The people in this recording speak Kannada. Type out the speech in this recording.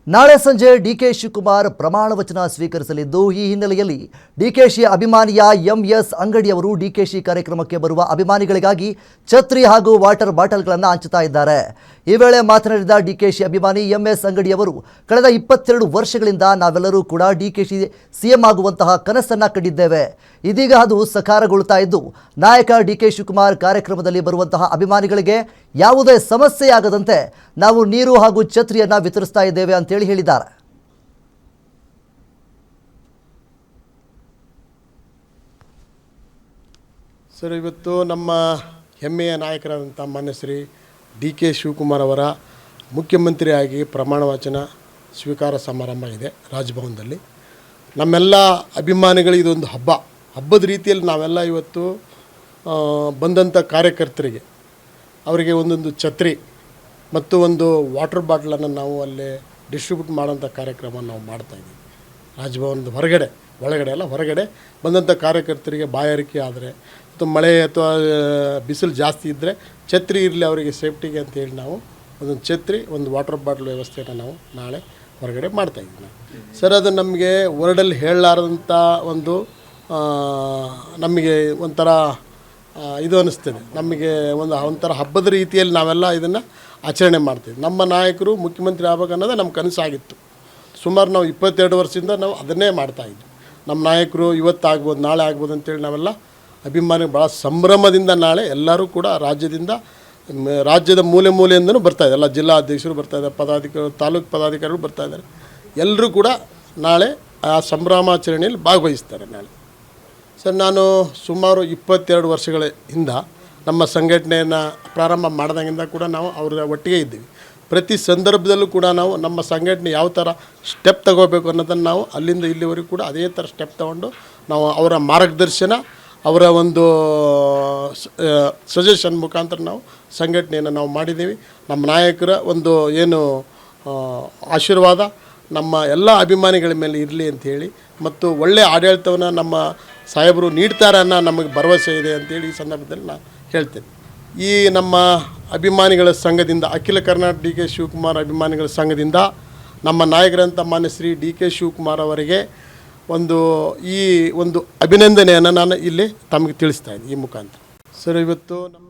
ನಾಳೆ ಸಂಜೆ ಡಿಕೆ ಶಿವಕುಮಾರ್ ಪ್ರಮಾಣ ವಚನ ಸ್ವೀಕರಿಸಲಿದ್ದು ಈ ಹಿನ್ನೆಲೆಯಲ್ಲಿ ಡಿಕೆಶಿ ಅಭಿಮಾನಿಯ ಎಂಎಸ್ ಅಂಗಡಿಯವರು ಡಿಕೆಶಿ ಕಾರ್ಯಕ್ರಮಕ್ಕೆ ಬರುವ ಅಭಿಮಾನಿಗಳಿಗಾಗಿ ಛತ್ರಿ ಹಾಗೂ ವಾಟರ್ ಬಾಟಲ್ಗಳನ್ನು ಹಂಚುತ್ತಾ ಇದ್ದಾರೆ. ಈ ವೇಳೆ ಮಾತನಾಡಿದ ಡಿಕೆಶಿ ಅಭಿಮಾನಿ ಎಂಎಸ್ ಅಂಗಡಿಯವರು ಕಳೆದ 22 ವರ್ಷಗಳಿಂದ ನಾವೆಲ್ಲರೂ ಕೂಡ ಡಿಕೆಶಿ ಸಿಎಂ ಆಗುವಂತಹ ಕನಸನ್ನ ಕಂಡಿದ್ದೇವೆ. ಇದೀಗ ಅದು ಸಕಾರಗೊಳ್ಳುತ್ತಾ ಇದ್ದು ನಾಯಕ ಡಿಕೆ ಶಿವಕುಮಾರ್ ಕಾರ್ಯಕ್ರಮದಲ್ಲಿ ಬರುವಂತಹ ಅಭಿಮಾನಿಗಳಿಗೆ ಯಾವುದೇ ಸಮಸ್ಯೆಯಾಗದಂತೆ ನಾವು ನೀರು ಹಾಗೂ ಛತ್ರಿಯನ್ನ ವಿತರಿಸ್ತಾ ಇದ್ದೇವೆ ಅಂತ ಹೇಳಿದ್ದಾರೆ. ಸರ್, ಇವತ್ತು ನಮ್ಮ ಹೆಮ್ಮೆಯ ನಾಯಕರಾದಂಥ ಮಾನ್ಯ ಶ್ರೀ ಡಿ.ಕೆ. ಶಿವಕುಮಾರ್ ಅವರ ಮುಖ್ಯಮಂತ್ರಿಯಾಗಿ ಪ್ರಮಾಣ ವಚನ ಸ್ವೀಕಾರ ಸಮಾರಂಭ ಇದೆ ರಾಜಭವನದಲ್ಲಿ. ನಮ್ಮೆಲ್ಲ ಅಭಿಮಾನಿಗಳಿಗೆ ಇದೊಂದು ಹಬ್ಬದ ರೀತಿಯಲ್ಲಿ ನಾವೆಲ್ಲ ಇವತ್ತು ಬಂದಂಥ ಕಾರ್ಯಕರ್ತರಿಗೆ ಅವರಿಗೆ ಒಂದೊಂದು ಛತ್ರಿ ಮತ್ತು ಒಂದು ವಾಟರ್ ಬಾಟ್ಲನ್ನು ನಾವು ಅಲ್ಲಿ ಡಿಸ್ಟ್ರಿಬ್ಯೂಟ್ ಮಾಡೋಂಥ ಕಾರ್ಯಕ್ರಮ ನಾವು ಮಾಡ್ತಾಯಿದ್ದೀವಿ. ರಾಜಭವನದ ಹೊರಗಡೆ ಬಂದಂಥ ಕಾರ್ಯಕರ್ತರಿಗೆ ಬಾಯಾರಿಕೆ ಆದರೆ ಅಥವಾ ಮಳೆ ಅಥವಾ ಬಿಸಿಲು ಜಾಸ್ತಿ ಇದ್ದರೆ ಛತ್ರಿ ಇರಲಿ ಅವರಿಗೆ ಸೇಫ್ಟಿಗೆ ಅಂತೇಳಿ ನಾವು ಒಂದೊಂದು ಛತ್ರಿ, ಒಂದು ವಾಟರ್ ಬಾಟ್ಲ್ ವ್ಯವಸ್ಥೆಯನ್ನು ನಾವು ನಾಳೆ ಹೊರಗಡೆ ಮಾಡ್ತಾಯಿದ್ದೀವಿ. ಸರ್, ಅದು ನಮಗೆ ವರ್ಡಲ್ಲಿ ಹೇಳಲಾರದಂಥ ಒಂದು ನಮಗೆ ಒಂಥರ ಇದು ಅನ್ನಿಸ್ತದೆ. ನಮಗೆ ಒಂಥರ ಹಬ್ಬದ ರೀತಿಯಲ್ಲಿ ನಾವೆಲ್ಲ ಇದನ್ನು ಆಚರಣೆ ಮಾಡ್ತೀವಿ. ನಮ್ಮ ನಾಯಕರು ಮುಖ್ಯಮಂತ್ರಿ ಆಗ್ಬೇಕು ಅನ್ನೋದೇ ನಮ್ಮ ಕನಸಾಗಿತ್ತು. ಸುಮಾರು ನಾವು 22 ವರ್ಷದಿಂದ ನಾವು ಅದನ್ನೇ ಮಾಡ್ತಾಯಿದ್ವಿ. ನಮ್ಮ ನಾಯಕರು ಇವತ್ತು ಆಗ್ಬೋದು, ನಾಳೆ ಆಗ್ಬೋದು ಅಂತೇಳಿ ನಾವೆಲ್ಲ ಅಭಿಮಾನಿ ಭಾಳ ಸಂಭ್ರಮದಿಂದ ನಾಳೆ ಎಲ್ಲರೂ ಕೂಡ ರಾಜ್ಯದ ಮೂಲೆಯಿಂದನೂ ಬರ್ತಾಯಿದ್ದಾರೆ. ಎಲ್ಲ ಜಿಲ್ಲಾ ಅಧ್ಯಕ್ಷರು ಬರ್ತಾಯಿದ್ದಾರೆ, ತಾಲೂಕು ಪದಾಧಿಕಾರಿಗಳು ಬರ್ತಾಯಿದ್ದಾರೆ. ಎಲ್ಲರೂ ಕೂಡ ನಾಳೆ ಆ ಸಂಭ್ರಮಾಚರಣೆಯಲ್ಲಿ ಭಾಗವಹಿಸ್ತಾರೆ ನಾಳೆ. ಸರ್, ನಾನು ಸುಮಾರು 22 ವರ್ಷಗಳ ಹಿಂದೆ ನಮ್ಮ ಸಂಘಟನೆಯನ್ನು ಪ್ರಾರಂಭ ಮಾಡಿದಾಗಿಂದ ಕೂಡ ನಾವು ಅವರ ಒಟ್ಟಿಗೆ ಇದ್ದೀವಿ. ಪ್ರತಿ ಸಂದರ್ಭದಲ್ಲೂ ಕೂಡ ನಾವು ನಮ್ಮ ಸಂಘಟನೆ ಯಾವ ಥರ ಸ್ಟೆಪ್ ತಗೋಬೇಕು ಅನ್ನೋದನ್ನು ನಾವು ಅಲ್ಲಿಂದ ಇಲ್ಲಿವರೆಗೂ ಕೂಡ ಅದೇ ಥರ ಸ್ಟೆಪ್ ತೊಗೊಂಡು ನಾವು ಅವರ ಮಾರ್ಗದರ್ಶನ, ಅವರ ಒಂದು ಸಜೆಷನ್ ಮುಖಾಂತರ ನಾವು ಸಂಘಟನೆಯನ್ನು ನಾವು ಮಾಡಿದ್ದೀವಿ. ನಮ್ಮ ನಾಯಕರ ಒಂದು ಏನು ಆಶೀರ್ವಾದ ನಮ್ಮ ಎಲ್ಲ ಅಭಿಮಾನಿಗಳ ಮೇಲೆ ಇರಲಿ ಅಂಥೇಳಿ ಮತ್ತು ಒಳ್ಳೆಯ ಆಡಳಿತವನ್ನು ನಮ್ಮ ಸಾಹೇಬರು ನೀಡ್ತಾರೆ ಅನ್ನೋ ನಮಗೆ ಭರವಸೆ ಇದೆ ಅಂತೇಳಿ ಈ ಸಂದರ್ಭದಲ್ಲಿ ನಾನು ಹೇಳ್ತೇನೆ. ಈ ನಮ್ಮ ಅಭಿಮಾನಿಗಳ ಸಂಘದಿಂದ, ಅಖಿಲ ಕರ್ನಾಟಕ ಡಿ.ಕೆ. ಶಿವಕುಮಾರ್ ಅಭಿಮಾನಿಗಳ ಸಂಘದಿಂದ ನಮ್ಮ ನಾಯಕರಂಥ ಮಾನ್ಯ ಶ್ರೀ ಡಿ.ಕೆ. ಶಿವಕುಮಾರ್ ಅವರಿಗೆ ಈ ಒಂದು ಅಭಿನಂದನೆಯನ್ನು ನಾನು ಇಲ್ಲಿ ತಮಗೆ ತಿಳಿಸ್ತಾ ಇದ್ದೀನಿ ಈ ಮುಖಾಂತರ. ಸರ್, ಇವತ್ತು ನಮ್ಮ